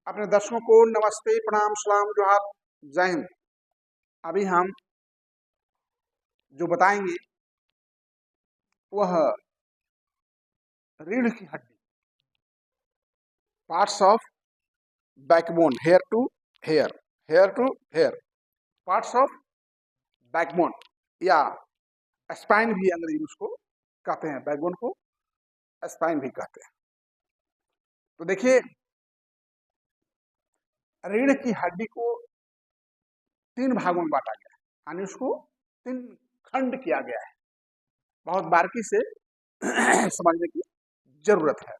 अपने दर्शकों को नमस्ते, प्रणाम, सलाम, जोहार, जय हिंद। अभी हम जो बताएंगे वह रीढ़ की हड्डी, parts of backbone, here to here, here to here, parts of backbone या स्पाइन भी अंग्रेजी में उसको कहते हैं। बैकबोन को स्पाइन भी कहते हैं। तो देखिए, रीढ़ की हड्डी को तीन भागों में बांटा गया है, यानी उसको तीन खंड किया गया है। बहुत बारीकी से समझने की जरूरत है।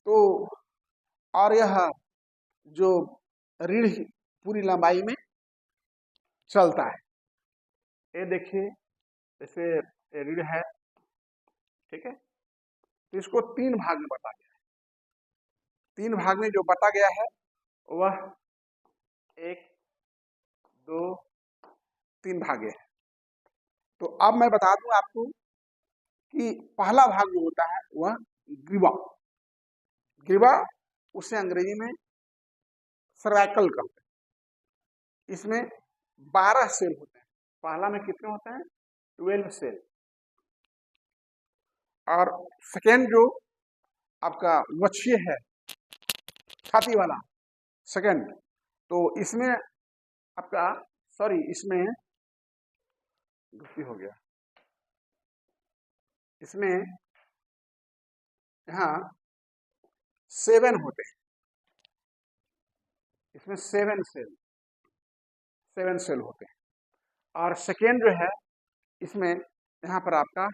तो और यह जो रीढ़ पूरी लंबाई में चलता है, ये देखिए, जैसे ये रीढ़ है, ठीक है। तो इसको तीन भाग में बांटा गया है। तीन भाग में जो बांटा गया है वह एक, दो, तीन भागे हैं। तो अब मैं बता दूं आपको कि पहला भाग जो होता है वह ग्रीवा, ग्रीवा उसे अंग्रेजी में सर्वाइकल कहते हैं। इसमें 12 सेल होते हैं। पहला में कितने होते हैं? 12 सेल। और सेकेंड जो आपका वक्षीय है, छाती वाला सेकेंड, तो इसमें आपका इसमें गलती हो गया, इसमें यहाँ 7 होते हैं। इसमें 7 सेल होते हैं। और सेकेंड जो है, इसमें यहाँ पर आपका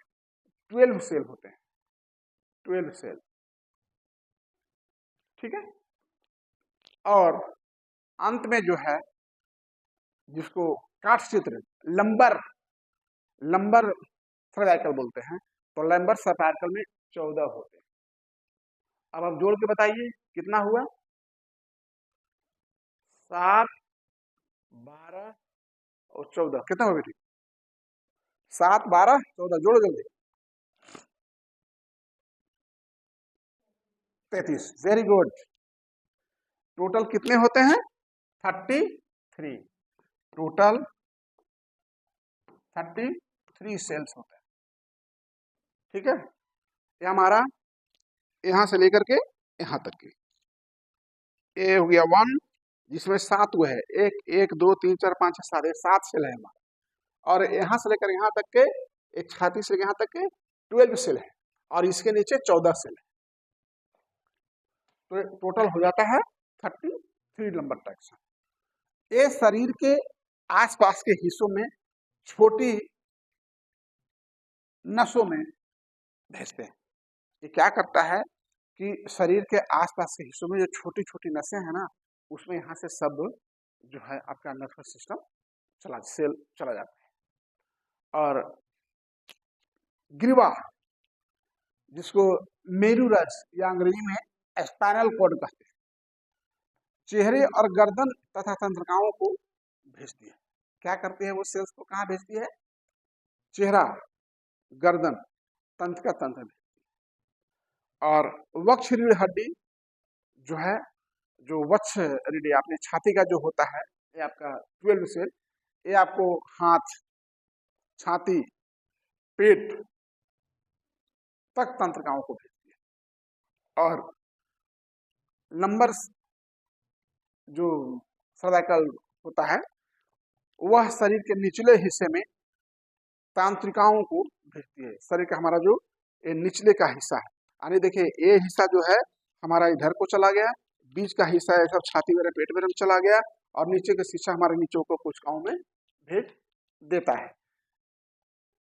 12 सेल होते हैं, 12 सेल, ठीक है। और अंत में जो है, जिसको काट चित्र लंबर सर्वाइकल बोलते हैं, तो लंबर सर्वाइकल में 14 होते हैं। अब आप जोड़ के बताइए कितना हुआ? 7, 12 और 14, कितना होगा बेटी? 7, 12, 14, जोड़ो जल्दी। 33। Very good. टोटल कितने होते हैं? 33। टोटल 33 सेल्स होते हैं, ठीक है। ये हमारा यहां से लेकर के यहां तक के ये हो गया 1, जिसमें 7 हुए हैं। 1, 2, 3, 4, 5, 6, 7, 7 सेल है हमारा। और यहां से लेकर यहां तक के, एक छाती से यहां तक के 12 सेल है, और इसके नीचे 14 सेल है। तो टोटल हो जाता है 33 नंबर तक। ये शरीर के आसपास के हिस्सों में छोटी नसों में भेजते हैं। ये क्या करता है कि शरीर के आसपास के हिस्सों में जो छोटी छोटी नसें हैं ना, उसमें यहाँ से सब जो है आपका नर्वस सिस्टम सेल चला जाता है। और ग्रीवा, जिसको मेरुरज या अंग्रेजी में स्पाइनल कॉर्ड कहते हैं, चेहरे और गर्दन तथा तंत्रिकाओं को भेजती है। क्या करती है वो सेल्स को? कहाँ भेजती है? चेहरा, गर्दन, तंत्रिका तंत्र में। और वक्ष रीढ़ हड्डी जो है, जो वक्ष रीढ़ अपने छाती का जो होता है, ये आपका 12 सेल, ये आपको हाथ, छाती, पेट तक तंत्रिकाओं को भेजती है। और नंबर जो सर्वाइकल होता है, वह शरीर के निचले हिस्से में तंत्रिकाओं को भेजती है। शरीर का हमारा जो ये निचले का हिस्सा है, यानी देखिए, ये हिस्सा जो है हमारा इधर को चला गया, बीच का हिस्सा है सब छाती में, पेट में चला गया, और नीचे का हिस्सा हमारे नीचों को कोशिकाओं में भेज देता है।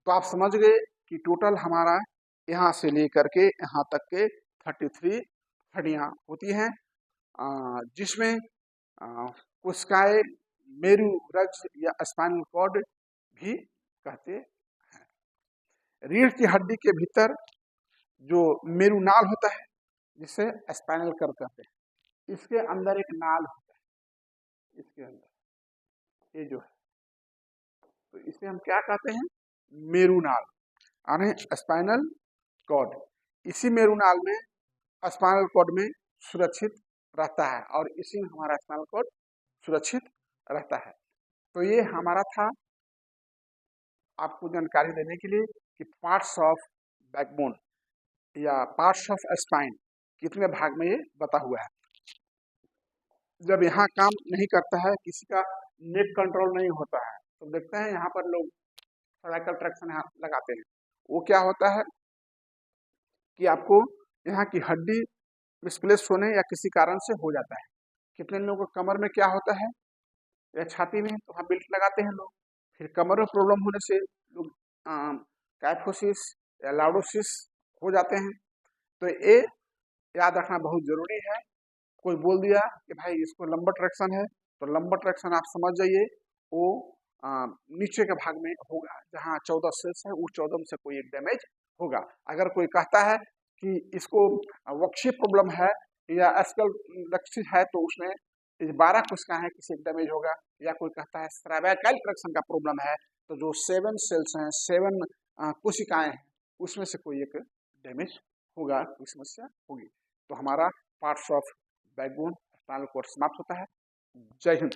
तो आप समझ गए कि टोटल हमारा यहाँ से लेकर के यहाँ तक के 33 हड्डियां होती हैं, जिसमें कोशिकाएं मेरुरज या स्पाइनल कॉर्ड भी कहते हैं। रीढ़ की हड्डी के भीतर जो मेरुनाल होता है, जिसे स्पाइनल कॉर्ड कहते हैं, इसके अंदर एक नाल होता है, इसके अंदर ये जो है, तो इसे हम क्या कहते हैं? मेरुनाल, यानी स्पाइनल कॉर्ड। इसी मेरुनाल में, स्पाइनल कॉर्ड में सुरक्षित रहता है और इसी में हमारा स्पाइनल कॉर्ड सुरक्षित रहता है। तो ये हमारा था आपको जानकारी देने के लिए कि पार्ट्स ऑफ बैकबोन या पार्ट्स ऑफ स्पाइन कितने भाग में ये बता हुआ है। जब यहाँ काम नहीं करता है, किसी का नेक कंट्रोल नहीं होता है, तो देखते हैं यहाँ पर लोग सर्वाइकल ट्रैक्शन यहाँ लगाते हैं। वो क्या होता है कि आपको यहाँ की हड्डी मिसप्लेस होने या किसी कारण से हो जाता है। कितने लोगों को कमर में क्या होता है या छाती में, तो वहाँ बेल्ट लगाते हैं लोग। फिर कमर में प्रॉब्लम होने से लोग काइफोसिस या लॉर्डोसिस हो जाते हैं। तो ये याद रखना बहुत जरूरी है। कोई बोल दिया कि भाई इसको लंबर ट्रैक्शन है, तो लंबर ट्रैक्शन आप समझ जाइए वो नीचे के भाग में होगा, जहाँ 14 सेल्स है उस 14 में से कोई एक डैमेज होगा। अगर कोई कहता है कि इसको वक्षीय प्रॉब्लम है या स्कल है, तो उसमें 12 कोशिकाएं हैं, किसी एक डैमेज होगा। या कोई कहता है सर्वाइकल ट्रैक्शन का प्रॉब्लम है, तो जो 7 सेल्स हैं, 7 कोशिकाएं हैं, उसमें से कोई एक डैमेज होगा, कोई समस्या होगी। तो हमारा parts of backbone spinal cord समाप्त होता है। जय हिंद।